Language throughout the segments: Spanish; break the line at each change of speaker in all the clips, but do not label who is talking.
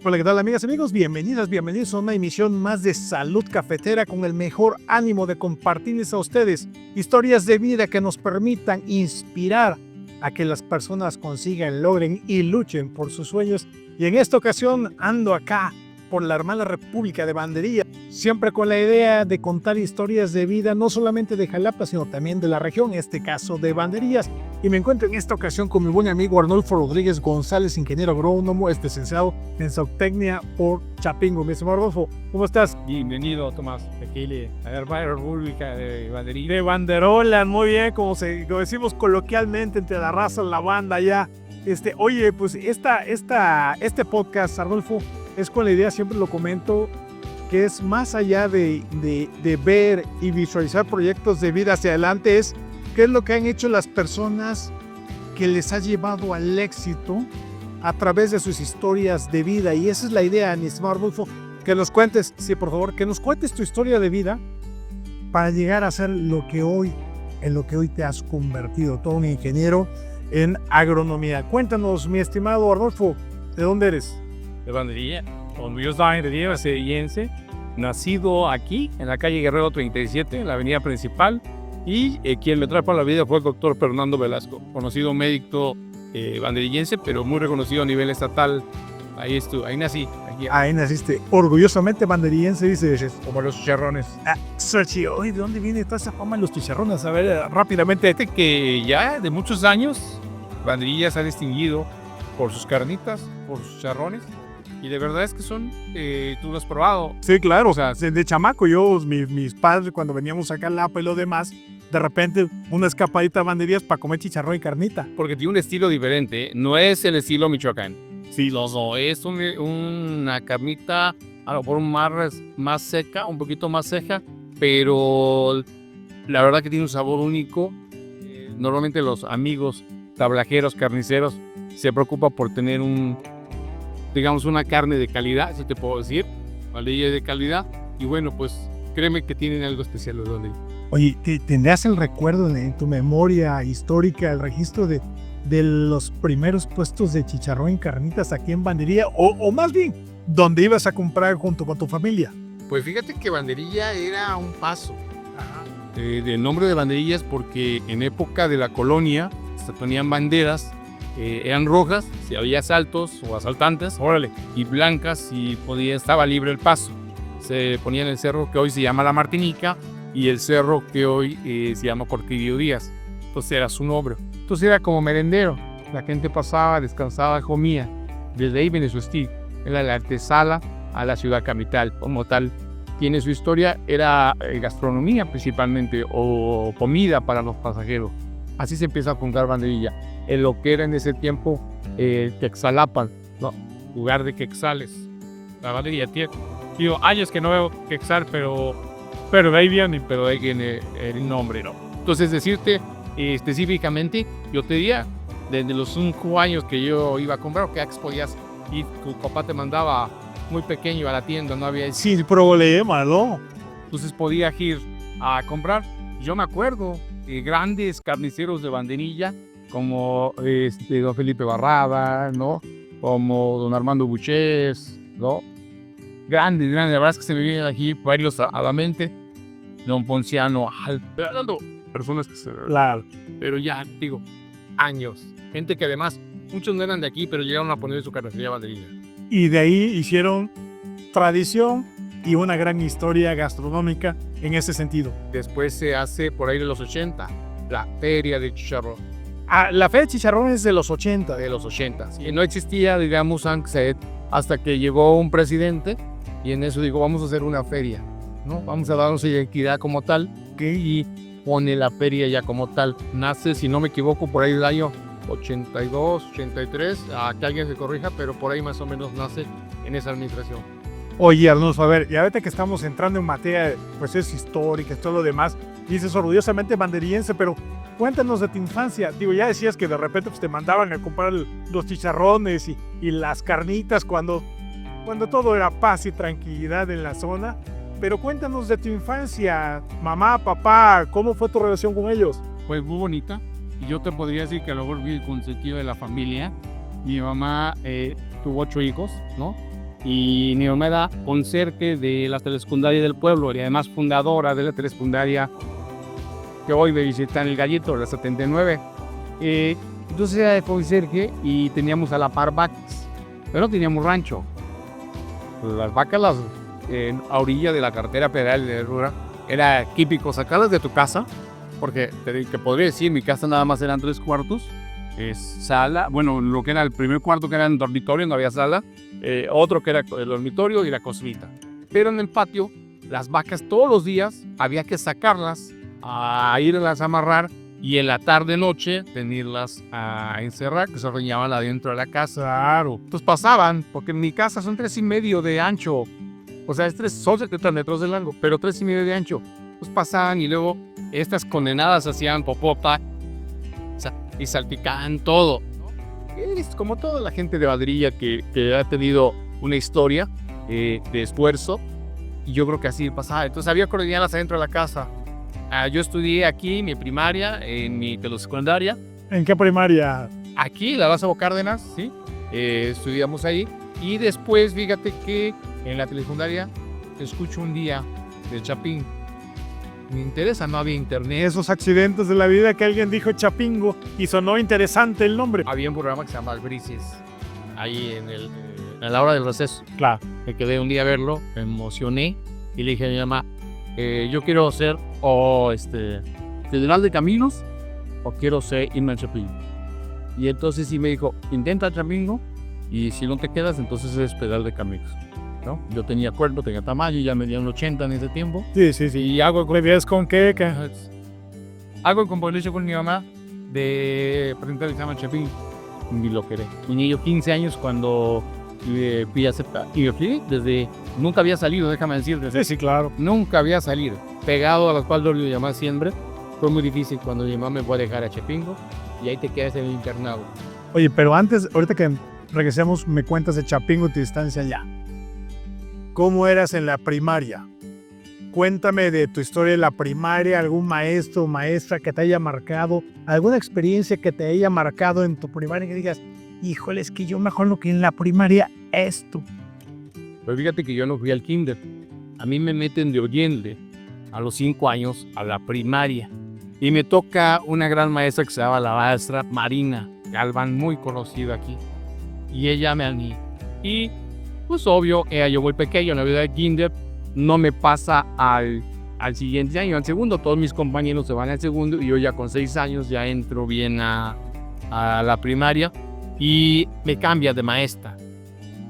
Hola, ¿qué tal, amigas y amigos? Bienvenidos a una emisión más de Salud Cafetera con el mejor ánimo de compartirles a ustedes historias de vida que nos permitan inspirar a que las personas consigan, logren y luchen por sus sueños. Y en esta ocasión ando acá por la hermana República de Banderilla, siempre con la idea de contar historias de vida, no solamente de Jalapa, sino también de la región, en este caso de Banderillas. Y me encuentro en esta ocasión con mi buen amigo Arnulfo Rodríguez González, ingeniero agrónomo, licenciado en zootecnia por Chapingo. Mi estimado Arnulfo, ¿cómo estás?
Bienvenido, Tomás, aquí a la hermana República de Banderillas.
De Banderolas, muy bien, como decimos coloquialmente entre la raza, la banda ya. Oye, pues este podcast, Arnulfo, es con la idea, siempre lo comento, que es más allá de ver y visualizar proyectos de vida hacia adelante, es qué es lo que han hecho las personas que les ha llevado al éxito a través de sus historias de vida. Y esa es la idea, mi estimado Arnulfo, que nos cuentes, sí, por favor, que nos cuentes tu historia de vida para llegar a ser en lo que hoy te has convertido, todo un ingeniero en agronomía. Cuéntanos, mi estimado Arnulfo, ¿de dónde eres?
De Banderilla, orgulloso de banderillense, nacido aquí, en la calle Guerrero 37, en la avenida principal, y quien me trajo a la vida fue el doctor Fernando Velasco, conocido médico banderillense, pero muy reconocido a nivel estatal. Ahí nací.
Ahí naciste, orgullosamente banderillense, dices.
Como los chicharrones.
Oye, ¿de dónde viene toda esa fama de los chicharrones? A ver, rápidamente.
Que ya de muchos años, Banderillas ha distinguido por sus carnitas, por sus chicharrones. Y de verdad es que son, tú lo has probado.
Sí, claro, o sea, de chamaco, mis padres, cuando veníamos acá al Lapa y lo demás, de repente una escapadita a Banderillas para comer chicharrón y carnita.
Porque tiene un estilo diferente, no es el estilo Michoacán. Sí, es una carnita, a lo mejor más seca, un poquito más seca, pero la verdad que tiene un sabor único. Normalmente los amigos tablajeros, carniceros, se preocupan por tener una carne de calidad, si te puedo decir, banderilla de calidad, y bueno, pues créeme que tienen algo especial los banderillas.
Oye, ¿tendrás el recuerdo en tu memoria histórica, el registro de los primeros puestos de chicharrón y carnitas aquí en Banderilla, o más bien, donde ibas a comprar junto con tu familia?
Pues fíjate que Banderilla era un paso. Del nombre de Banderillas porque en época de la colonia se ponían banderas, eran rojas si había asaltos o asaltantes, y blancas si estaba libre el paso. Se ponía en el cerro que hoy se llama La Martinica y el cerro que hoy se llama Porfirio Díaz. Entonces era su nombre. Entonces era como merendero. La gente pasaba, descansaba, comía. Desde ahí viene su estilo. Era la antesala a la ciudad capital como tal. Tiene su historia, era gastronomía principalmente o comida para los pasajeros. Así se empieza a fundar Banderilla. En lo que era en ese tiempo Quexalapan, ¿no? Lugar de quexales. La Banderilla tiene años que no veo quexal, pero de ahí viene el nombre, ¿no? Entonces decirte específicamente, yo te diría, desde los 5 años que yo iba a comprar, que podías ir, tu papá te mandaba muy pequeño a la tienda, no había...
Sin problema, ¿no?
Entonces podías ir a comprar. Yo me acuerdo de grandes carniceros de Banderilla, como don Felipe Barrada, ¿no? Como don Armando Buches, ¿no? Grandes, la verdad es que se me vienen aquí varios a la mente. Don Ponciano, personas que
Claro.
pero ya, digo, años. Gente que además, muchos no eran de aquí, pero llegaron a poner su carnicería Banderilla.
Y de ahí hicieron tradición y una gran historia gastronómica en ese sentido.
Después se hace, por ahí de los 80, la Feria de Chicharrón.
La Feria de Chicharrón es de los 80.
De los 80. Sí. No existía, digamos, hasta que llegó un presidente y en eso digo, vamos a hacer una feria, ¿no? Vamos a darnos equidad como tal, y pone la feria ya como tal. Nace, si no me equivoco, por ahí del año 82, 83, que alguien se corrija, pero por ahí más o menos nace en esa administración.
Oye, Arnulfo, a ver, ya ahorita que estamos entrando en materia, pues es histórica y todo lo demás, dices orgullosamente banderillense, pero cuéntanos de tu infancia. Digo, ya decías que de repente pues, te mandaban a comprar los chicharrones y las carnitas cuando todo era paz y tranquilidad en la zona, pero cuéntanos de tu infancia, mamá, papá, ¿cómo fue tu relación con ellos?
Pues muy bonita, y yo te podría decir que a lo mejor fui el consentido de la familia. Mi mamá tuvo 8 hijos, ¿no? Y mi mamá era conserje de la telesecundaria del pueblo y además fundadora de la telesecundaria que hoy me visita en el Gallito, la 79. Entonces era de conserje y teníamos a la par vacas, pero no teníamos rancho. Las vacas a orilla de la carretera federal de Herrera era típico sacarlas de tu casa, porque te podría decir, mi casa nada más eran 3 cuartos, sala, bueno, lo que era el primer cuarto que era el dormitorio, no había sala, otro que era el dormitorio y la cocinita. Pero en el patio, las vacas todos los días había que sacarlas, a irlas a amarrar y en la tarde-noche venirlas a encerrar, que se ordeñaban adentro de la casa.
Claro.
Entonces pasaban, porque en mi casa son 3.5 de ancho, o sea, son 70 metros de largo, pero 3.5 de ancho. Pues pasaban y luego estas condenadas hacían popota y salpicaban todo. Es como toda la gente de Badrilla que ha tenido una historia de esfuerzo, y yo creo que así pasaba. Entonces había coordenadas adentro de la casa. Yo estudié aquí mi primaria, en mi telesecundaria.
¿En qué primaria?
Aquí, la Lázaro Cárdenas, ¿sí? Estudiamos ahí. Y después, fíjate que en la telesecundaria escucho un día de Chapín. Me interesa, no había internet.
Esos accidentes de la vida que alguien dijo Chapingo y sonó interesante el nombre.
Había un programa que se llama Albrices, ahí en la hora del receso.
Claro.
Me quedé un día a verlo, me emocioné y le dije a mi mamá, yo quiero ser federal de caminos o quiero ser irme a Chapingo. Y entonces sí me dijo, intenta Chapingo y si no te quedas, entonces es federal de caminos, ¿no? Yo tenía cuerpo, tenía tamaño, ya medía un 80 en ese tiempo.
Sí.
Y hago
¿Me ves con qué?
Hago el compromiso con mi mamá de presentar el examen Chapingo. Y lo quedé. Tenía yo 15 años cuando fui a aceptar. Y yo fui desde... Nunca había salido, déjame decirte.
Sí, claro.
Nunca había salido. Pegado a las espalda de mi mamá siempre. Fue muy difícil cuando mi mamá me fue a dejar a Chapingo. Y ahí te quedas en el internado.
Oye, pero antes, ahorita que regresemos, me cuentas de Chapingo y tu distancia allá. ¿Cómo eras en la primaria? Cuéntame de tu historia en la primaria, algún maestro o maestra que te haya marcado, alguna experiencia que te haya marcado en tu primaria que digas, híjole, es que yo me acuerdo que en la primaria esto.
Pero fíjate que yo no fui al kinder. A mí me meten de oyente a los 5 años a la primaria. Y me toca una gran maestra que se llama la maestra Marina Galván, muy conocida aquí. Y ella me anima. Y pues obvio, yo voy pequeño en la vida de kinder, no me pasa al siguiente año, al segundo. Todos mis compañeros se van al segundo y yo ya con 6 años ya entro bien a la primaria y me cambia de maestra.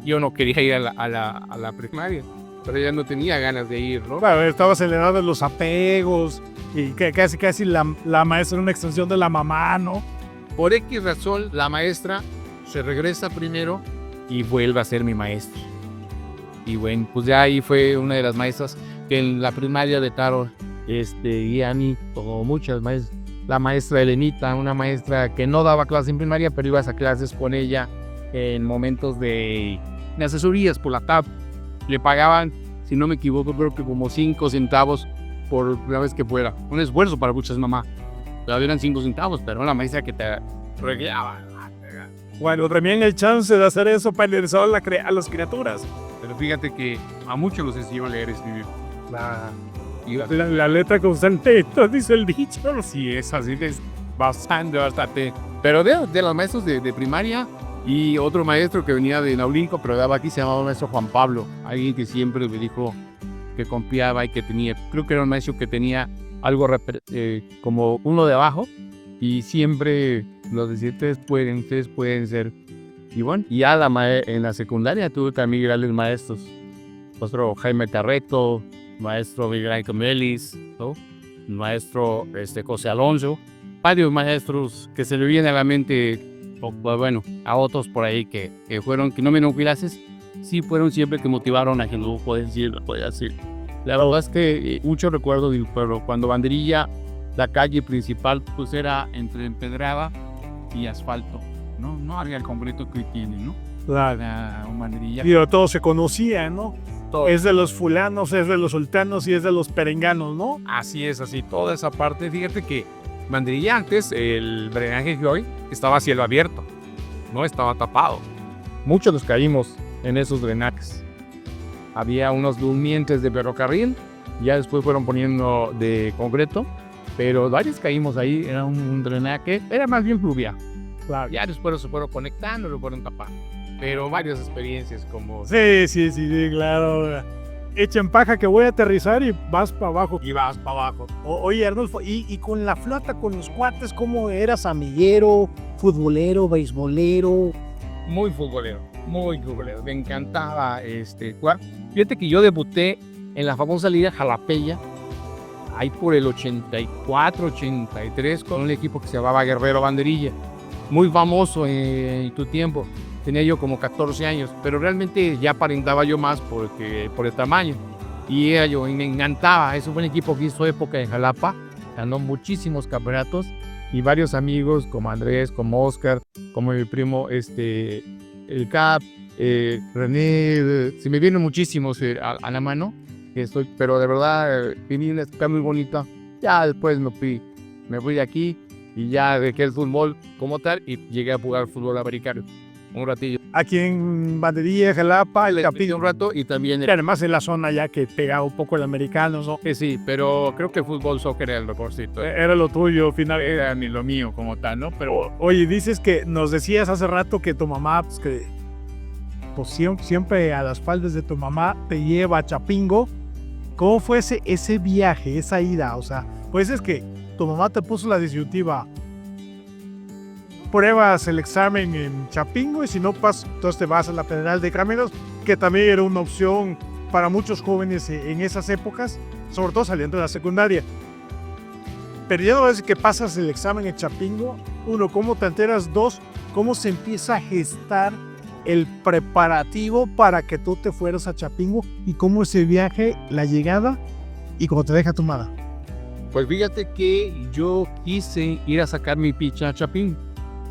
Yo no quería ir a la primaria, pero ya no tenía ganas de ir, ¿no?
Claro, estabas en la edad de los apegos y que casi la maestra era una extensión de la mamá, ¿no?
Por X razón, la maestra se regresa primero y vuelve a ser mi maestra. Y bueno, pues ya ahí fue una de las maestras que en la primaria de Taro, y a mí, como muchas maestras, la maestra Elenita, una maestra que no daba clases en primaria, pero ibas a clases con ella en momentos de asesorías por la TAP. Le pagaban, si no me equivoco, creo que como 5 centavos por la vez que fuera. Un esfuerzo para muchas mamás. Todavía eran 5 centavos, pero una maestra que te regueaba.
Bueno, también el chance de hacer eso para enderezar a las criaturas.
Pero fíjate que a muchos los enseñó a leer y escribir.
La letra constante, dice el dicho.
Sí, es así, es bastante. Pero de los maestros de primaria y otro maestro que venía de Naulinco, pero daba aquí, se llamaba el maestro Juan Pablo. Alguien que siempre me dijo que confiaba y que tenía, creo que era un maestro que tenía algo como uno de abajo. Y siempre los decía, ustedes pueden ser. Y bueno, ya en la secundaria tuve también grandes maestros. Maestro Jaime Carreto, maestro Miguel Ángel Melis, ¿no? Maestro José Alonso. Varios maestros que se le vienen a la mente, bueno, a otros por ahí que fueron, que no me dieron clases, sí fueron siempre que motivaron a que no pueden decir. La verdad es que mucho recuerdo del pueblo, cuando Banderilla, la calle principal, pues era entre empedrada y asfalto, ¿no? No había el completo que tiene, ¿no?
Claro.
Banderilla.
Pero todos se conocían, ¿no?
Todo.
Es de los fulanos, es de los sultanos y es de los perenganos, ¿no?
Así es, así, toda esa parte. Fíjate que Banderilla antes, el drenaje de hoy, estaba a cielo abierto, no estaba tapado. muchos nos caímos en esos drenajes. Había unos durmientes de ferrocarril, ya después fueron poniendo de concreto, pero varios caímos ahí, era un drenaje, era más bien fluvial.
Claro.
Ya después se fueron conectando, lo fueron tapando. Pero varias experiencias como...
Sí, claro. Echen paja que voy a aterrizar y vas para abajo.
Y vas para abajo.
Oye, Arnulfo, y con la flota, con los cuates, ¿cómo eras? ¿Amiguero, futbolero, beisbolero?
Muy futbolero. Me encantaba jugar. Fíjate que yo debuté en la famosa Liga Jalapella, ahí por el 84, 83, con un equipo que se llamaba Guerrero Banderilla. Muy famoso en tu tiempo. Tenía yo como 14 años, pero realmente ya aparentaba yo más por el tamaño. Y me encantaba. Es un buen equipo que hizo época en Jalapa. Ganó muchísimos campeonatos. Y varios amigos como Andrés, como Oscar, como mi primo, el Cap, René. Se me vienen muchísimos a la mano. Pero de verdad, viví una época muy bonita. Ya después me fui de aquí y ya dejé el fútbol como tal y llegué a jugar fútbol americano. Un ratillo.
Aquí en Banderilla, Jalapa, el Chapingo.
Un rato y también...
Además en la zona ya que pegaba un poco el americano, ¿no?
Sí, pero creo que el fútbol, soccer era el mejorcito.
Era lo tuyo, al final.
Era ni lo mío como tal, ¿no? Pero...
Oye, dices que nos decías hace rato que tu mamá, pues siempre a las faldas de tu mamá te lleva a Chapingo. ¿Cómo fue ese viaje, esa ida? O sea, pues es que tu mamá te puso la disyuntiva. Pruebas el examen en Chapingo y si no pasas, entonces te vas a la Federal de Caminos, que también era una opción para muchos jóvenes en esas épocas, sobre todo saliendo de la secundaria. Pero ya no es que pasas el examen en Chapingo, uno, ¿cómo te enteras? Dos, ¿cómo se empieza a gestar el preparativo para que tú te fueras a Chapingo? Y cómo ese viaje, la llegada y cómo te deja tu madre.
Pues fíjate que yo quise ir a sacar mi picha a Chapingo.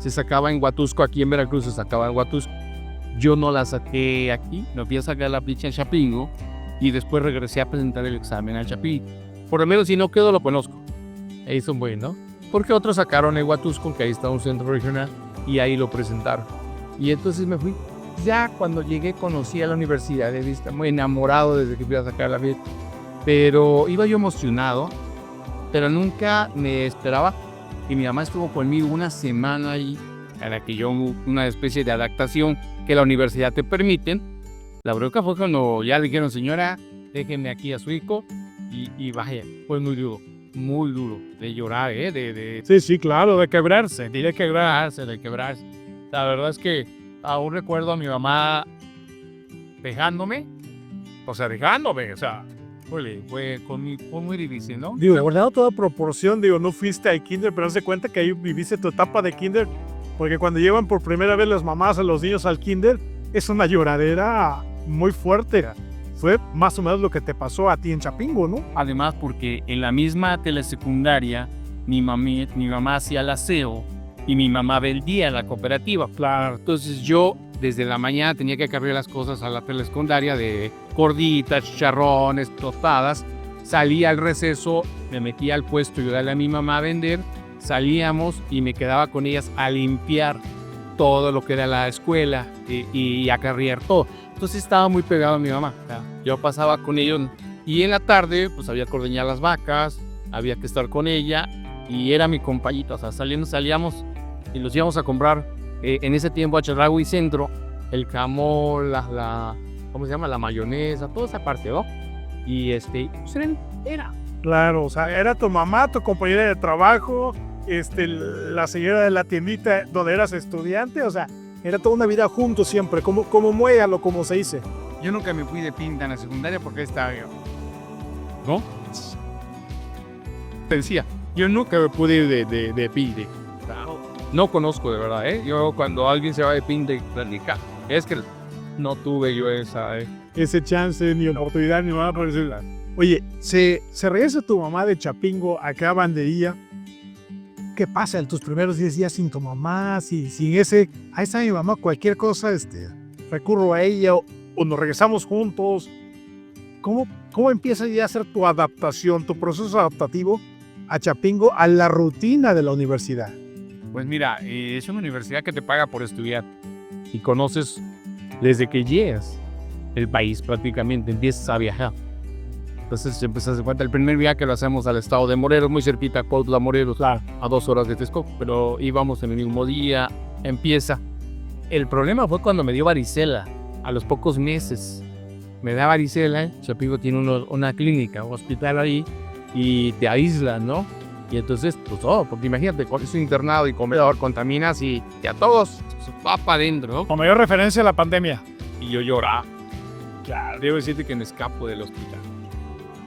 Se sacaba en Huatusco, aquí en Veracruz se sacaba en Huatusco. Yo no la saqué aquí, me fui a sacar la picha en Chapingo y después regresé a presentar el examen al Chapingo. Por lo menos si no quedo lo conozco. Ahí son buenos, ¿no? Porque otros sacaron en Huatusco, que ahí está un centro regional, y ahí lo presentaron. Y entonces me fui. Ya cuando llegué conocí a la universidad de vista, muy enamorado desde que fui a sacar la picha. Pero iba yo emocionado, pero nunca me esperaba. Y mi mamá estuvo conmigo una semana ahí, en la que yo, una especie de adaptación que la universidad te permiten. La bronca fue cuando ya dijeron, señora, déjenme aquí a su hijo, y vaya, fue muy duro, de llorar,
Sí, claro, de quebrarse.
De quebrarse. La verdad es que aún recuerdo a mi mamá dejándome, fue muy difícil, ¿no?
Digo, guardado toda proporción, no fuiste al kinder, pero haz de cuenta que ahí viviste tu etapa de kinder, porque cuando llevan por primera vez las mamás a los niños al kinder, es una lloradera muy fuerte. Fue más o menos lo que te pasó a ti en Chapingo, ¿no?
Además, porque en la misma telesecundaria, mi mamá hacía el aseo y mi mamá vendía en la cooperativa.
Claro.
Entonces yo desde la mañana tenía que cargar las cosas a la telesecundaria de gorditas, chicharrones, tostadas. Salía al receso, me metía al puesto y ayudarle a mi mamá a vender. Salíamos y me quedaba con ellas a limpiar todo lo que era la escuela y a carriar todo. Entonces estaba muy pegado a mi mamá. Yo pasaba con ellos y en la tarde pues había que ordeñar las vacas, había que estar con ella y era mi compañito. O sea, salíamos y los íbamos a comprar en ese tiempo a Chedraui Centro, el jamón, ¿cómo se llama? La mayonesa, toda esa parte, ¿no? Y pues era.
Claro, o sea, era tu mamá, tu compañera de trabajo, la señora de la tiendita donde eras estudiante, o sea, era toda una vida juntos siempre, como muégalo, como se dice.
Yo nunca me fui de pinta en la secundaria porque estaba yo, ¿no? Te decía, yo nunca me pude ir de pinta. No conozco de verdad, Yo cuando alguien se va de pinta, es que no tuve yo
ese chance, ni una oportunidad, ni nada por decirlo. Oye, se regresa tu mamá de Chapingo acá a Banderilla. ¿Qué pasa en tus primeros 10 días sin tu mamá? Sin ese, ahí está mi mamá, cualquier cosa, recurro a ella o nos regresamos juntos. ¿Cómo empieza ya a ser tu adaptación, tu proceso adaptativo a Chapingo, a la rutina de la universidad?
Pues mira, es una universidad que te paga por estudiar y conoces desde que llegas el país prácticamente empiezas a viajar. Entonces empiezas a hacer cuenta, el primer viaje lo hacemos al estado de Morelos, muy cerquita, Cuautla, Morelos, a 2 horas de Texcoco, pero íbamos en el mismo día, empieza. El problema fue cuando me dio varicela, a los pocos meses. Me da varicela, Chapingo tiene una clínica, un hospital ahí, y te aíslan, ¿no? Y entonces, pues porque imagínate, con ese internado y comedor, contaminas y a todos va para adentro, ¿no?
Con mayor referencia a la pandemia.
Y yo lloraba. Claro, debo decirte que me escapo del hospital.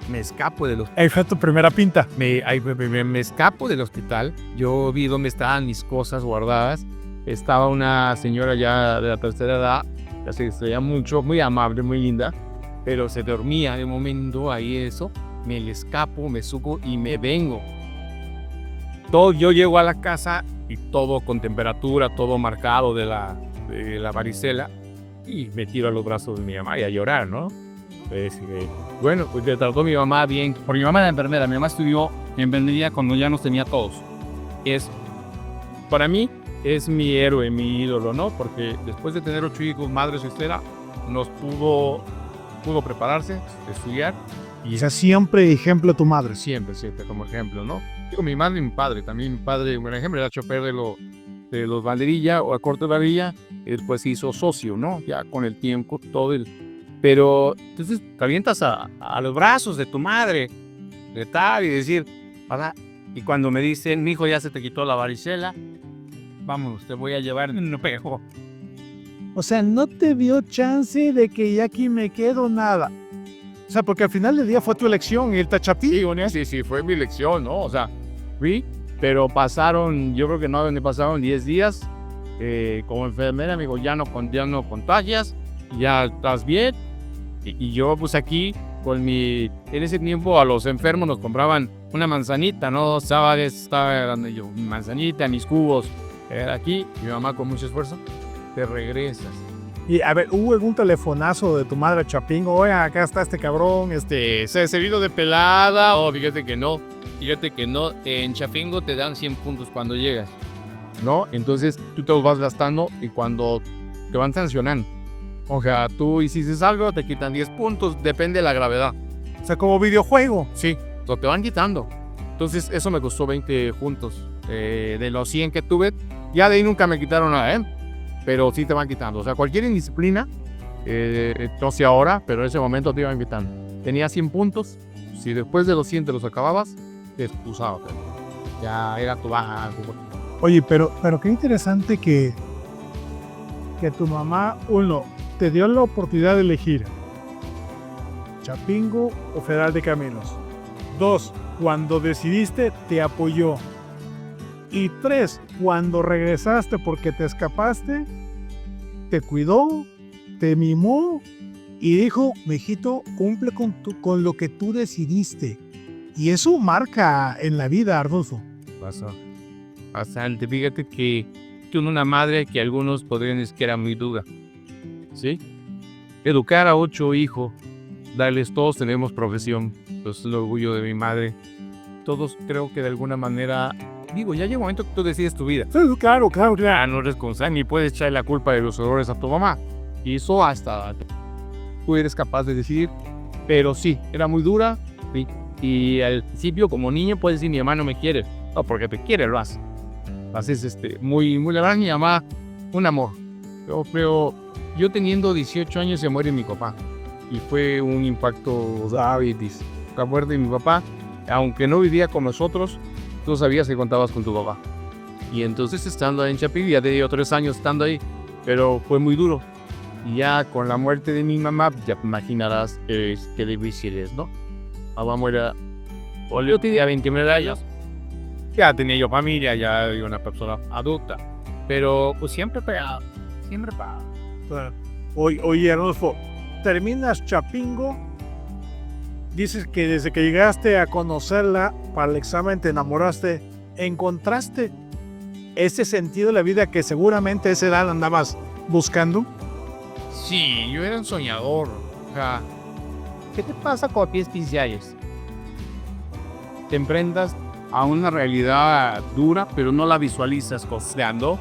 Me escapo del hospital.
Ahí fue tu primera pinta.
Me escapo del hospital. Yo vi dónde estaban mis cosas guardadas. Estaba una señora ya de la tercera edad, que se veía mucho, muy amable, muy linda, pero se dormía de momento ahí eso. Me escapo, me subo y me vengo. Yo llego a la casa y todo con temperatura, todo marcado de la varicela, y me tiro a los brazos de mi mamá y a llorar, ¿no? Bueno, pues me trató mi mamá bien, porque mi mamá era enfermera, mi mamá estudió enfermería cuando ya nos tenía todos. Para mí, es mi héroe, mi ídolo, ¿no? Porque después de tener 8 hijos, madre soltera, nos pudo prepararse, estudiar.
Y esa siempre ejemplo tu madre.
Siempre como ejemplo, ¿no? Digo, mi madre y mi padre, también mi padre, por ejemplo, era chofer de los Banderilla o a Corte de Banderilla, y después se hizo socio, ¿no? Ya con el tiempo, todo el... Pero entonces te avientas a los brazos de tu madre, de tal, y decir, ¿verdad? Y cuando me dicen, mi hijo ya se te quitó la varicela, vamos, te voy a llevar en un espejo.
O sea, no te dio chance de que ya aquí me quedo nada. O sea, porque al final del día fue tu elección y el Tachapí.
Sí, fue mi elección, ¿no? O sea, fui, pero yo creo que no pasaron 10 días. Como enfermera, me dijo, ya no contagias, ya estás bien. Y yo, pues aquí, en ese tiempo a los enfermos nos compraban una manzanita, ¿no? Estaba dando yo, mi manzanita, mis cubos. Era aquí, mi mamá con mucho esfuerzo, te regresas.
Y a ver, ¿hubo algún telefonazo de tu madre a Chapingo? Oye, acá está este cabrón,
se vino de pelada. Oh, fíjate que no. En Chapingo te dan 100 puntos cuando llegas, ¿no? Entonces tú te los vas gastando y cuando te van sancionando. O sea, tú hiciste algo, te quitan 10 puntos, depende de la gravedad.
O sea, como videojuego.
Sí, te van quitando. Entonces eso me costó 20 puntos. De los 100 que tuve, ya de ahí nunca me quitaron nada, pero sí te van quitando. O sea, cualquier indisciplina, no sé ahora, pero en ese momento te iban quitando. Tenía 100 puntos, si después de los 100 te los acababas, te expulsabas. Ya era tu baja.
Oye, pero qué interesante que tu mamá, uno, te dio la oportunidad de elegir Chapingo o Federal de Caminos. 2, cuando decidiste, te apoyó. Y 3, cuando regresaste porque te escapaste, te cuidó, te mimó y dijo, mijito, cumple con lo que tú decidiste. Y eso marca en la vida, Arnulfo.
Bastante. Fíjate que tuve una madre que algunos podrían decir que era muy dura. ¿Sí? Educar a 8 hijos, todos tenemos profesión. Entonces, el orgullo de mi madre. Todos creo que de alguna manera... ya llega un momento que tú decides tu vida.
Sí, claro.
No eres responsable ni puedes echarle la culpa de los errores a tu mamá. Y eso hasta tú eres capaz de decidir. Pero sí, era muy dura. Sí. Y al principio, como niño, puedes decir, mi mamá no me quiere. No, porque te quiere, lo haces. Haces muy, muy larga. Mi mamá, un amor. Pero yo teniendo 18 años se muere mi papá. Y fue un impacto la muerte de mi papá. Aunque no vivía con nosotros, tú sabías que contabas con tu papá. Y entonces estando ahí en Chapingo, ya tenía 3 años estando ahí, pero fue muy duro. Y ya con la muerte de mi mamá, ya te imaginarás qué difícil es, ¿no? Mamá muere, yo tenía 29 años, ya tenía yo familia, ya era una persona adulta, pero pues siempre pegado.
Oye, Arnulfo, terminas Chapingo, dices que desde que llegaste a conocerla para el examen te enamoraste, ¿encontraste ese sentido de la vida que seguramente a esa edad andabas buscando?
Sí, yo era un soñador. O sea, ¿qué te pasa cuando tienes 15 años? Te enfrentas a una realidad dura, pero no la visualizas costeando.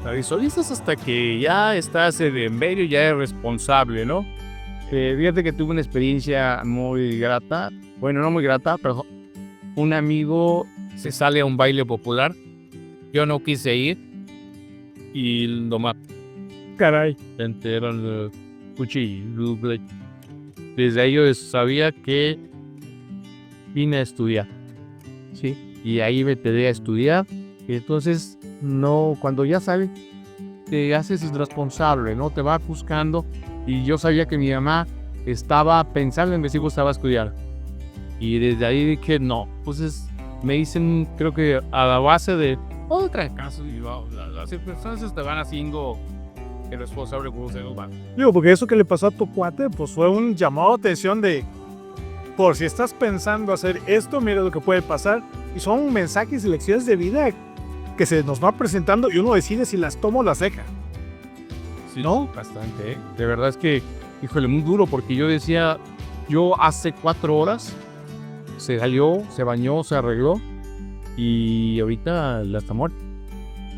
La visualizas hasta que ya estás en medio, ya eres responsable, ¿no? Fíjate que tuve una experiencia muy grata. Bueno, no muy grata, pero un amigo se sale a un baile popular. Yo no quise ir y lo maté.
Caray.
Se enteran el cuchillo. Desde ahí yo sabía que vine a estudiar, ¿sí? Y ahí me quedé a estudiar. Y entonces, no, cuando ya sabes, te haces responsable, ¿no? Te va buscando. Y yo sabía que mi mamá estaba pensando en mis hijos, estaba a estudiar. Y desde ahí dije, no. Entonces me dicen, creo que a la base de otra caso, y las circunstancias te van haciendo el responsable como se nos va.
Digo, porque eso que le pasó a tu cuate, pues fue un llamado de atención de, por si estás pensando hacer esto, mira lo que puede pasar. Y son mensajes y lecciones de vida que se nos va presentando y uno decide si las toma o las deja.
Sí,
¿no?
Bastante, ¿eh? De verdad es que, híjole, muy duro, porque yo decía, yo hace 4 horas se salió, se bañó, se arregló y ahorita la está muerta.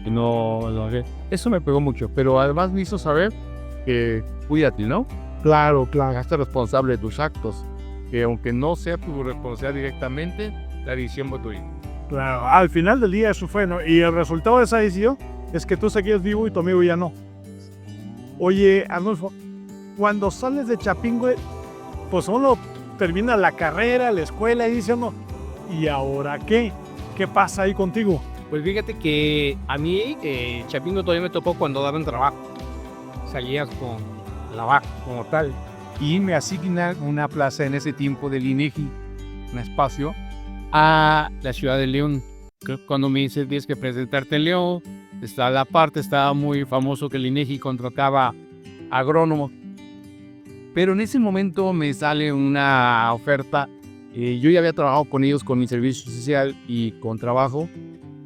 Y no, eso me pegó mucho, pero además me hizo saber que cuídate, ¿no?
Claro, claro.
Hazte responsable de tus actos, que aunque no sea tu responsabilidad directamente, la decisión fue tuya.
Claro, al final del día eso fue, ¿no? Y el resultado de esa decisión es que tú seguías vivo y tu amigo ya no. Oye, Arnulfo, cuando sales de Chapingo, pues uno termina la carrera, la escuela y dice uno, ¿y ahora qué? ¿Qué pasa ahí contigo?
Pues fíjate que a mí Chapingo todavía me tocó cuando daban trabajo. Salías con la vaca como tal. Y me asignan una plaza en ese tiempo del INEGI, un espacio, a la ciudad de León. Cuando me dice tienes que presentarte en León, está la parte, estaba muy famoso que el INEGI contrataba agrónomos. Pero en ese momento me sale una oferta. Yo ya había trabajado con ellos con mi servicio social y con trabajo.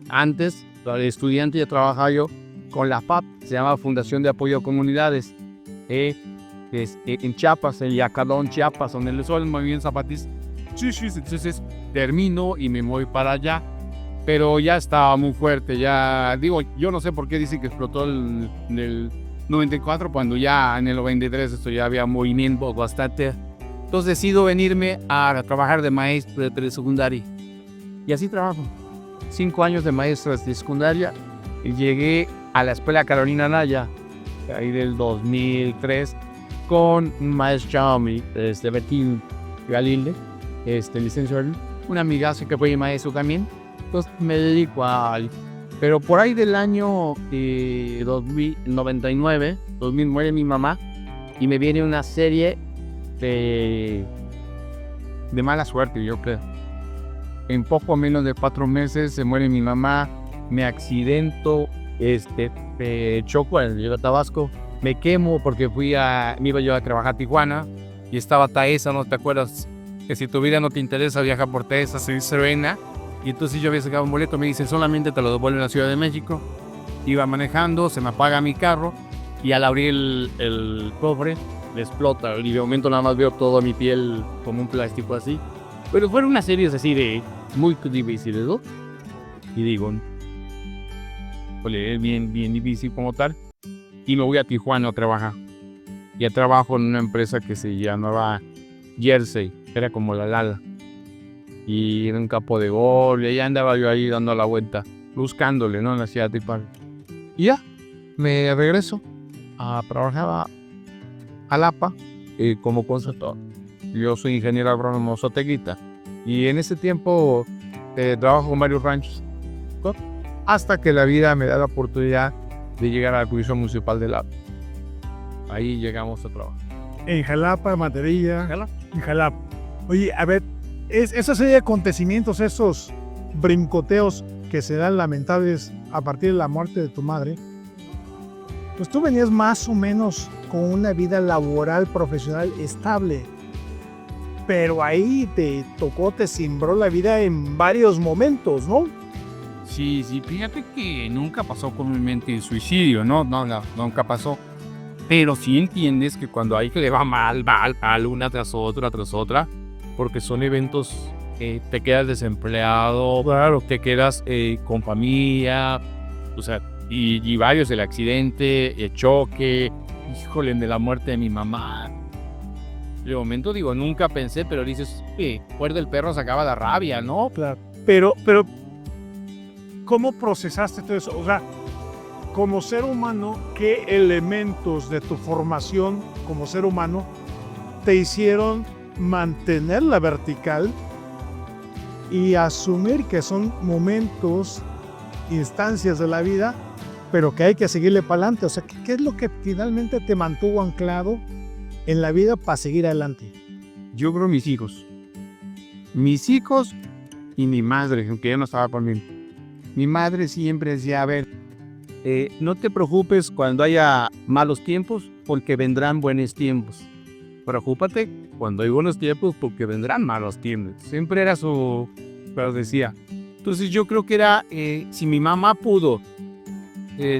Antes, de estudiante, ya trabajaba yo con la FAP, se llama Fundación de Apoyo a Comunidades, en Chiapas, en Yacalón, Chiapas, donde le suelen muy bien zapatistas. Entonces termino y me voy para allá, pero ya estaba muy fuerte, ya digo, yo no sé por qué dicen que explotó en el 94, cuando ya en el 93 esto ya había movimiento bastante. Entonces decido venirme a trabajar de maestro de telesecundaria, y así trabajo. 5 años de maestro de secundaria y llegué a la escuela Carolina Naya, ahí del 2003, con un maestro Betín Galilde, licenciado, un amigazo que fue maestro también. Entonces me dedico a... Pero por ahí del año 99, 2000 muere mi mamá y me viene una serie de mala suerte, yo creo. En poco menos de 4 meses se muere mi mamá, me accidento, choco en el Tabasco, me quemo porque me iba yo a trabajar a Tijuana y estaba Taesa, ¿no te acuerdas? Que si tu vida no te interesa, viaja por Taesa, se dice Serena. Y entonces yo había sacado un boleto, me dice, solamente te lo devuelven a la Ciudad de México. Iba manejando, se me apaga mi carro y al abrir el cofre, me explota. Y de momento nada más veo toda mi piel como un plástico así. Pero fueron unas series así de muy difíciles, ¿no? Y digo, bien difícil como tal. Y me voy a Tijuana a trabajar. Ya trabajo en una empresa que se llamaba Jersey, era como la Lala. Y era un campo de golf, y allá andaba yo ahí dando la vuelta, buscándole, ¿no? En la ciudad de Tijuana. Y ya, me regreso a trabajar a Lapa como consultor. Yo soy ingeniero agrónomo zootecnista. Y en ese tiempo trabajo con varios ranchos. Hasta que la vida me da la oportunidad de llegar a la Comisión Municipal de Lapa. Ahí llegamos a trabajar.
En Jalapa, Materilla.
Jalapa.
En Jalapa. Oye, a ver, esa serie de acontecimientos, esos brincoteos que se dan lamentables a partir de la muerte de tu madre, pues tú venías más o menos con una vida laboral, profesional estable. Pero ahí te tocó, te cimbró la vida en varios momentos, ¿no?
Sí, fíjate que nunca pasó por mi mente el suicidio, ¿no? No, nunca pasó. Pero sí entiendes que cuando hay que le va mal, una tras otra, porque son eventos, te quedas desempleado, claro, te quedas con familia, o sea,
y varios, el accidente, el choque, híjole, de la muerte de mi mamá. De momento digo, nunca pensé, pero dices, muerde el perro, sacaba la rabia, ¿no?
Claro. Pero, ¿cómo procesaste todo eso? O sea, como ser humano, ¿qué elementos de tu formación como ser humano te hicieron mantener la vertical y asumir que son momentos, instancias de la vida, pero que hay que seguirle para adelante? O sea, ¿qué es lo que finalmente te mantuvo anclado en la vida para seguir adelante?
Yo creo mis hijos. Mis hijos y mi madre, aunque ella no estaba conmigo. Mi madre siempre decía, a ver, no te preocupes cuando haya malos tiempos, porque vendrán buenos tiempos. Preocúpate cuando hay buenos tiempos, porque vendrán malos tiempos. Siempre era su... pero decía. Entonces yo creo que era, si mi mamá pudo,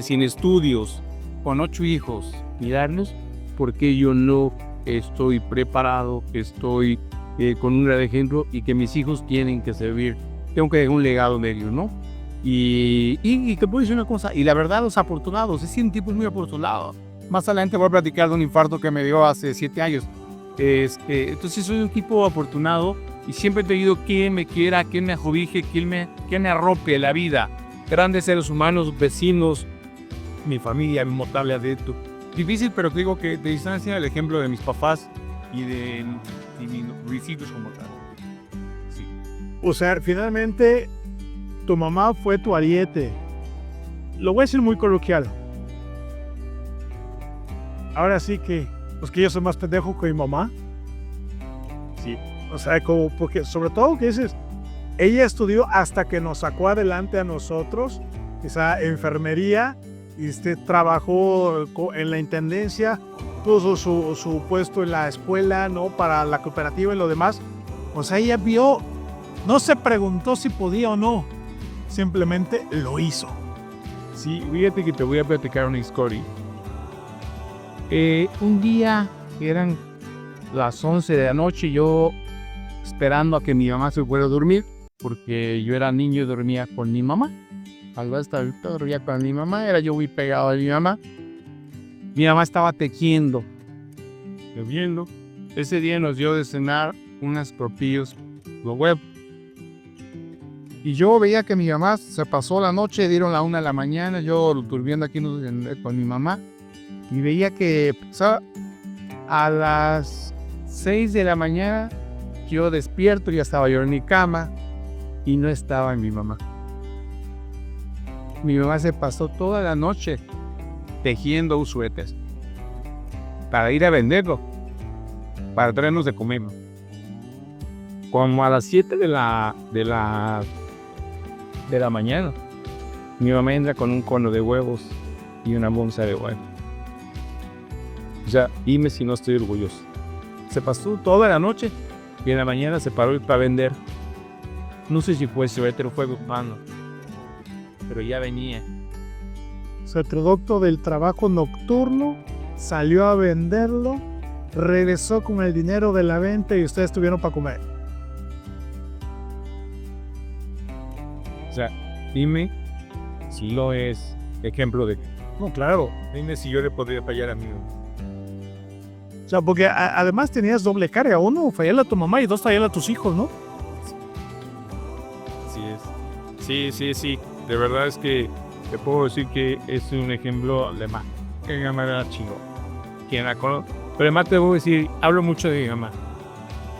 sin estudios, con 8 hijos, mirarnos, ¿por qué yo no estoy preparado, estoy con un gran ejemplo y que mis hijos tienen que servir? Tengo que dejar un legado de ellos, ¿no? Y te puedo decir una cosa, y la verdad, los afortunados, he sido un tipo muy afortunado. Más adelante voy a platicar de un infarto que me dio hace 7 años. Entonces soy un tipo afortunado y siempre he tenido quien me quiera, quien me acobije, quien me arrope la vida. Grandes seres humanos, vecinos, mi familia, mi notable adepto. Difícil, pero te digo que de distancia el ejemplo de mis papás y de mis hijos como tal. Sí.
O sea, finalmente tu mamá fue tu ariete. Lo voy a decir muy coloquial. Ahora sí que, pues que yo soy más pendejo que mi mamá. Sí. O sea, como, porque sobre todo que dices, ella estudió hasta que nos sacó adelante a nosotros, esa enfermería, y trabajó en la intendencia, puso su puesto en la escuela, ¿no? Para la cooperativa y lo demás. O sea, ella vio, no se preguntó si podía o no, simplemente lo hizo.
Sí, fíjate que te voy a platicar una historia. Un día eran las 11 de la noche, yo esperando a que mi mamá se fuera a dormir, porque yo era niño y dormía con mi mamá. Algo hasta ahorita dormía con mi mamá, era yo muy pegado a mi mamá. Mi mamá estaba tejiendo, lloviendo. Ese día nos dio de cenar unas tortillas de huevo. Y yo veía que mi mamá se pasó la noche, dieron la 1 de la mañana, yo durmiendo aquí con mi mamá. Y veía que a las 6 de la mañana, yo despierto, ya estaba yo en mi cama y no estaba mi mamá. Mi mamá se pasó toda la noche tejiendo un suéter para ir a venderlo, para traernos de comer. Como a las 7 de la mañana, mi mamá entra con un cono de huevos y una bolsa de huevos. O sea, dime si no estoy orgulloso. Se pasó toda la noche y en la mañana se paró para vender. No sé si fue suéter o fue mano, pero ya venía.
O sea, el producto del trabajo nocturno salió a venderlo, regresó con el dinero de la venta y ustedes tuvieron para comer.
O sea, dime si no es ejemplo de...
No, claro.
Dime si yo le podría fallar a mí.
O sea, porque además tenías doble carga. Uno, fallarle a tu mamá y 2, fallarle a tus hijos, ¿no?
Así es. Sí. De verdad es que te puedo decir que es un ejemplo de mamá. Que mi mamá era chingón. Quien la conoce. Pero además te voy a decir, hablo mucho de mi mamá.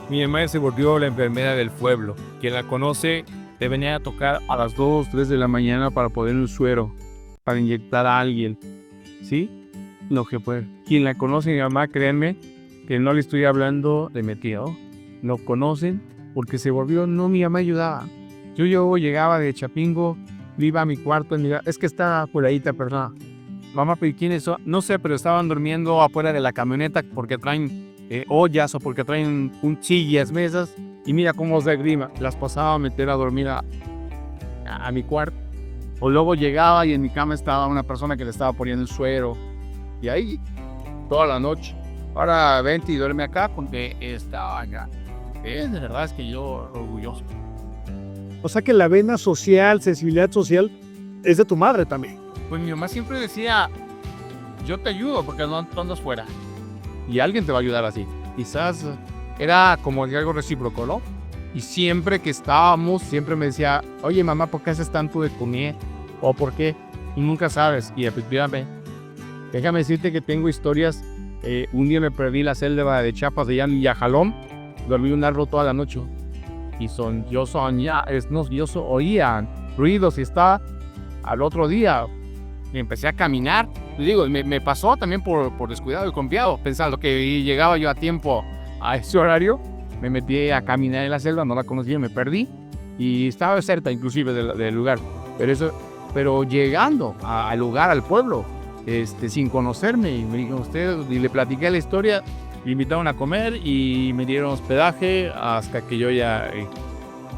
Mi mamá se volvió la enfermera del pueblo. Quien la conoce, te venía a tocar a las 2, 3 de la mañana para poner un suero, para inyectar a alguien. ¿Sí? Lo que fue. Quien la conoce, mi mamá, créanme, que no le estoy hablando de mi tío. Lo conocen porque se volvió, no, mi mamá ayudaba. Yo llegaba de Chapingo, iba a mi cuarto, es que está por ahí esta persona. Mamá, pero ¿quiénes son? No sé, pero estaban durmiendo afuera de la camioneta porque traen ollas o porque traen sillas, mesas. Y mira cómo se grima. Las pasaba a meter a dormir a mi cuarto. O luego llegaba y en mi cama estaba una persona que le estaba poniendo el suero. Y ahí, toda la noche. Ahora vente y duerme acá porque estaba acá. De verdad es que yo orgulloso.
O sea que la vena social, sensibilidad social, es de tu madre también.
Pues mi mamá siempre decía, yo te ayudo porque no andas fuera. Y alguien te va a ayudar así. Quizás era como algo recíproco, ¿no? Y siempre que estábamos, siempre me decía, oye mamá, ¿por qué haces tanto de comer? ¿O por qué? Y nunca sabes. Y efectivamente, déjame decirte que tengo historias. Un día me perdí la selva de Chiapas, allá en Yajalón. Dormí un árbol toda la noche. Y yo oía ruidos y estaba al otro día. Y empecé a caminar. Y digo, me pasó también por descuidado y confiado, pensando que llegaba yo a tiempo a ese horario. Me metí a caminar en la selva, no la conocía, me perdí. Y estaba cerca inclusive del lugar. Pero llegando al lugar, al pueblo, sin conocerme, y me dijo usted, y le platiqué la historia, me invitaron a comer y me dieron hospedaje hasta que yo ya...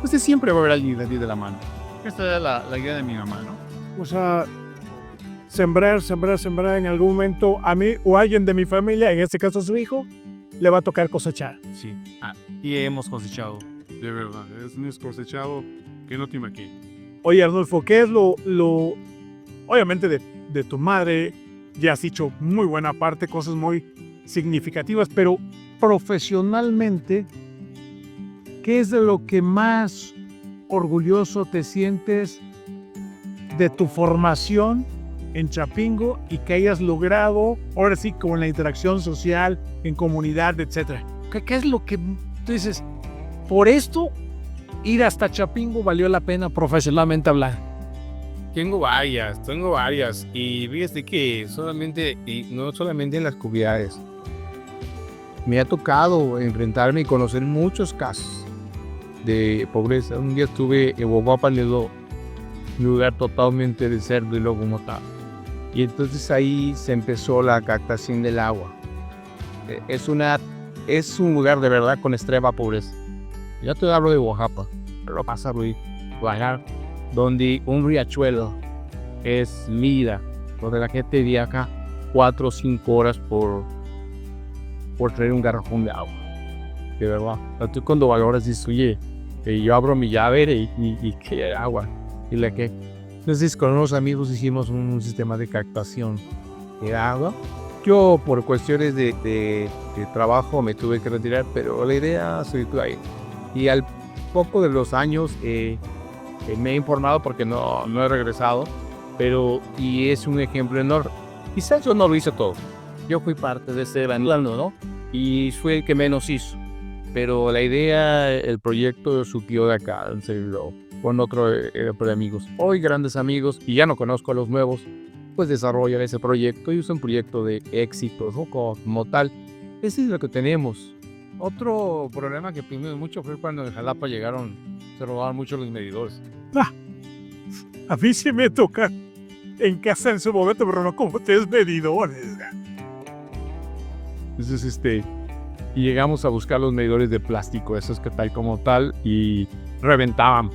Usted siempre va a ver a alguien de la mano. Esta era la idea de mi mamá, ¿no?
O sea, sembrar en algún momento a mí o a alguien de mi familia, en este caso a su hijo, le va a tocar cosechar.
Sí, y hemos cosechado. De verdad, hemos cosechado que no te imaginas.
Oye, Arnulfo, ¿qué es lo obviamente de tu madre? Ya has dicho muy buena parte, cosas muy significativas, pero profesionalmente, ¿qué es de lo que más orgulloso te sientes de tu formación en Chapingo y que hayas logrado, ahora sí, con la interacción social, en comunidad, etcétera? ¿Qué es lo que tú dices, por esto, ir hasta Chapingo valió la pena profesionalmente hablar?
Tengo varias. Y fíjate que no solamente en las comunidades. Me ha tocado enfrentarme y conocer muchos casos de pobreza. Un día estuve en Bogopan, un lugar totalmente deserto y luego como tal. Y entonces ahí se empezó la captación del agua. Es un lugar de verdad con extrema pobreza. Ya te hablo de Oaxaca, pero pasa Ruiz, Guajar, donde un riachuelo es vida, donde la gente viaja 4 o 5 horas por traer un garrafón de agua. De verdad. Tú cuando valoras dices, oye, yo abro mi llave y que hay agua. Y la que. Entonces con unos amigos hicimos un sistema de captación de agua. Yo por cuestiones de trabajo me tuve que retirar, pero la idea se quedó ahí. Y al poco de los años me he informado porque no he regresado, y es un ejemplo enorme. Quizás yo no lo hice todo. Yo fui parte de ese plano, ¿no? Y fue el que menos hizo. Pero la idea, el proyecto surgió de acá, en serio, con otro grupo de amigos. Hoy grandes amigos, y ya no conozco a los nuevos, pues desarrollan ese proyecto y es un proyecto de éxito, ¿no? Como tal. Ese es lo que tenemos. Otro problema que tuvimos mucho fue cuando en Jalapa se robaron mucho los medidores.
A mí sí me toca en casa en su momento, pero no como ustedes medidores.
Entonces, y llegamos a buscar los medidores de plástico, esos que tal como tal, y reventaban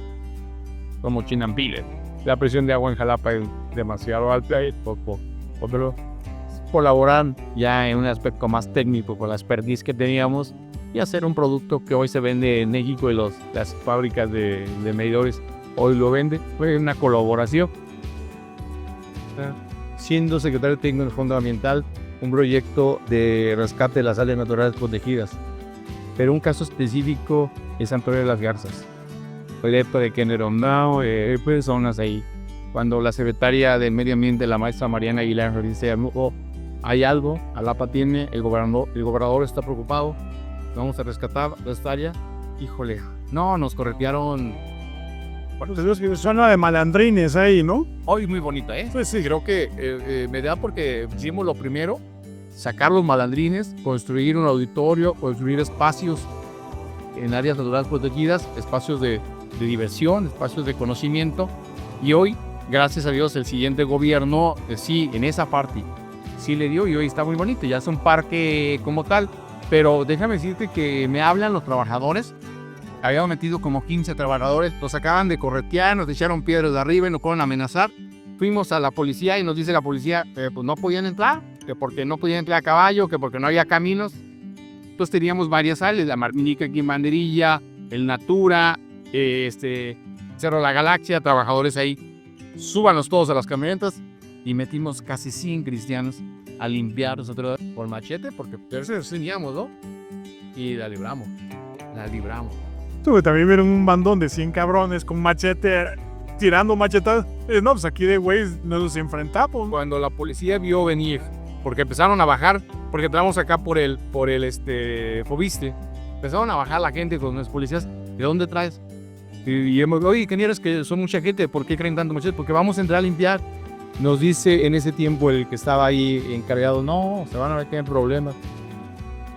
como chinampiles. La presión de agua en Jalapa es demasiado alta y pero colaboran ya en un aspecto más técnico con la expertise que teníamos y hacer un producto que hoy se vende en México y las fábricas de medidores hoy lo venden. Fue una colaboración. Siendo secretario técnico del Fondo Ambiental, un proyecto de rescate de las áreas naturales protegidas. Pero un caso específico es San Antonio de las Garzas. Proyecto de Kenneronao, personas ahí. Cuando la secretaria del Medio Ambiente, la maestra Mariana Aguilar, dice, hay algo, Jalapa tiene, el gobernador está preocupado, vamos a rescatar esta área. Híjole, no, nos corretearon.
Bueno, suena de malandrines ahí, ¿no?
Hoy muy bonita, ¿eh?
Pues sí.
Creo que me da porque hicimos lo primero, sacar los malandrines, construir un auditorio, construir espacios en áreas naturales protegidas, espacios de diversión, espacios de conocimiento. Y hoy, gracias a Dios, el siguiente gobierno, sí, en esa parte, sí le dio y hoy está muy bonito. Ya es un parque como tal, pero déjame decirte que me hablan los trabajadores. Habíamos metido como 15 trabajadores, nos acaban de corretear, nos echaron piedras de arriba y nos fueron a amenazar. Fuimos a la policía y nos dice la policía que pues no podían entrar, que porque no podían entrar a caballo, que porque no había caminos. Entonces teníamos varias áreas, la Martinica aquí en Banderilla, el Natura, Cerro La Galaxia, trabajadores ahí. Súbanos todos a las camionetas y metimos casi 100 cristianos a limpiar nosotros por machete, porque teníamos, ¿no? Y la libramos.
También vieron un bandón de 100 cabrones con machete, tirando machetas. No, pues aquí de güeyes nos enfrentamos.
Cuando la policía vio venir, porque empezaron a bajar, porque entramos acá por el Fobiste, empezaron a bajar la gente con los policías. ¿De dónde traes? Y hemos, oye, ingenieros, que son mucha gente, ¿por qué creen tanto machete? Porque vamos a entrar a limpiar. Nos dice en ese tiempo el que estaba ahí encargado, no, se van a ver que hay problemas.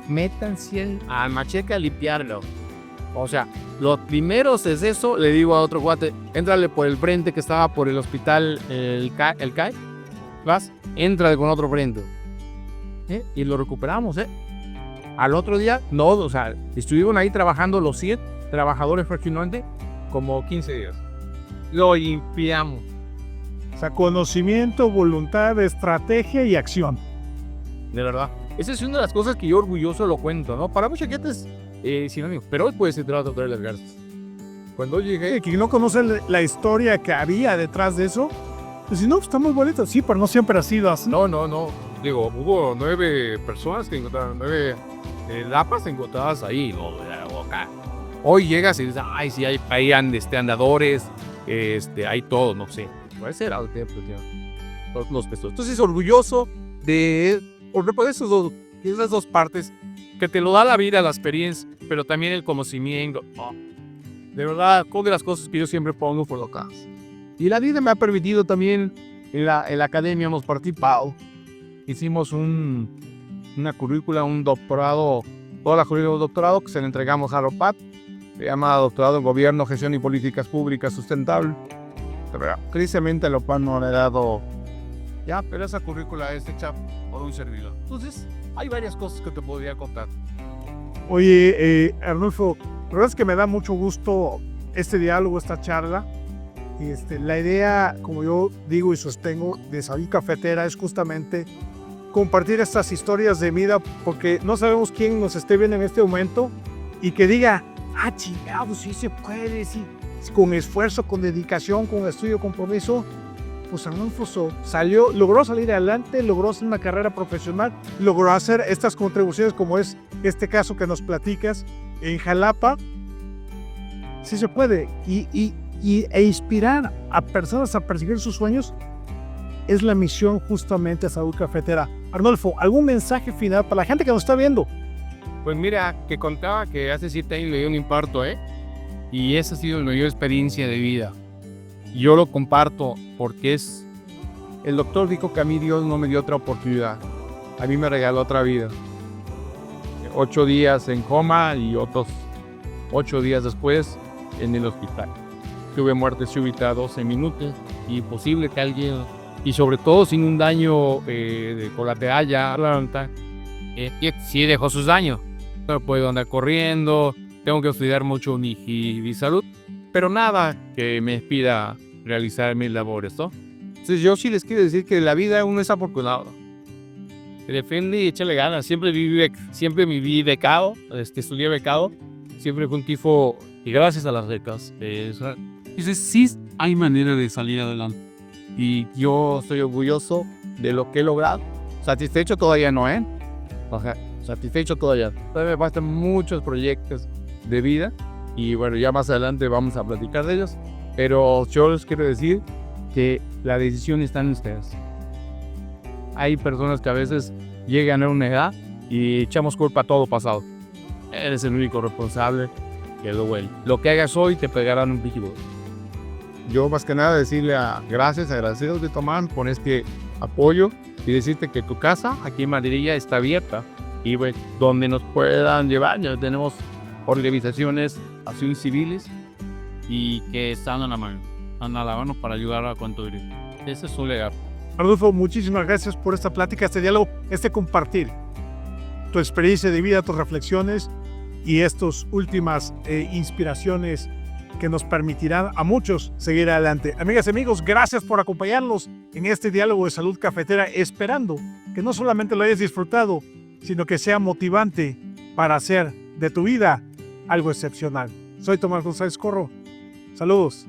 Métanse al machete a limpiarlo. O sea, los primeros es eso, le digo a otro cuate, éntrale por el frente que estaba por el hospital, el CAI, ¿vas? Éntrale con otro frente. Y lo recuperamos, Al otro día, no, o sea, estuvieron ahí trabajando los 100 trabajadores fraccionalmente como 15 días. Lo limpiamos.
O sea, conocimiento, voluntad, estrategia y acción.
De verdad. Esa es una de las cosas que yo orgulloso lo cuento, ¿no? Para mucha gente es sinónimo, pero hoy puedes entrar a tocar las garzas. Cuando llegué...
Quien no conoce la historia que había detrás de eso, pues si no, está muy bonito. Sí, pero no siempre ha sido así.
No. Digo, hubo 9 personas que encontraron, 9 lapas encontradas ahí, ¿no? Acá. Hoy llegas y dices, ay, sí, hay andadores, hay todo, no sé. Puede ser algo que los pesos. Entonces, orgulloso de esas dos partes que te lo da la vida, la experiencia, pero también el conocimiento. De verdad, una de las cosas que yo siempre pongo por lo caso. Y la vida me ha permitido también, en la academia hemos participado. Hicimos una currícula, un doctorado, toda la currícula de doctorado que se le entregamos a ROPAT. Se llama Doctorado en Gobierno, Gestión y Políticas Públicas Sustentables. Pero tristemente a ROPAT no le he dado... Ya, pero esa currícula es hecha por un servidor. Entonces, hay varias cosas que te podría contar.
Oye, Arnulfo, la verdad es que me da mucho gusto este diálogo, esta charla. La idea, como yo digo y sostengo, de Salud Cafetera es justamente compartir estas historias de vida, porque no sabemos quién nos esté viendo en este momento y que diga, chingados, sí se puede, sí, con esfuerzo, con dedicación, con estudio, compromiso. Pues Arnulfo logró salir adelante, logró hacer una carrera profesional, logró hacer estas contribuciones como es este caso que nos platicas en Jalapa. Sí se puede, e inspirar a personas a perseguir sus sueños es la misión justamente de Salud Cafetera. Arnulfo, ¿algún mensaje final para la gente que nos está viendo?
Pues mira, que contaba que hace 7 años le dio un infarto, y esa ha sido mi mayor experiencia de vida. Yo lo comparto porque el doctor dijo que a mí Dios no me dio otra oportunidad. A mí me regaló otra vida. 8 días en coma y otros 8 días después en el hospital. Tuve muerte súbita 12 minutos y posible que alguien, y sobre todo sin un daño colateral ya, sí dejó sus daños. No puedo andar corriendo, tengo que estudiar mucho mi salud, pero nada que me impida realizar mis labores, ¿no? Entonces yo sí les quiero decir que la vida uno es afortunado. Defiende y échale ganas. Siempre viví becado, estudié becado. Siempre fue un tifo, y gracias a las becas. Entonces sí hay manera de salir adelante. Y yo estoy orgulloso de lo que he logrado. Satisfecho todavía no, satisfecho todavía. Todavía me faltan muchos proyectos de vida. Y bueno, ya más adelante vamos a platicar de ellos. Pero yo les quiero decir que la decisión está en ustedes. Hay personas que a veces llegan a una edad y echamos culpa a todo pasado. Eres el único responsable que lo huele. Lo que hagas hoy te pegarán un pico. Yo más que nada decirle agradecidos de Tomás por este apoyo y decirte que tu casa aquí en Madrid está abierta y bueno, donde nos puedan llevar. Ya tenemos organizaciones así civiles y que están a la mano para ayudar a cuanto directo. Ese es su legado.
Arnulfo, muchísimas gracias por esta plática, este diálogo, compartir tu experiencia de vida, tus reflexiones y estas últimas inspiraciones que nos permitirán a muchos seguir adelante. Amigas y amigos, gracias por acompañarnos en este diálogo de Salud Cafetera, esperando que no solamente lo hayas disfrutado, sino que sea motivante para hacer de tu vida algo excepcional. Soy Tomás González Corro. Saludos.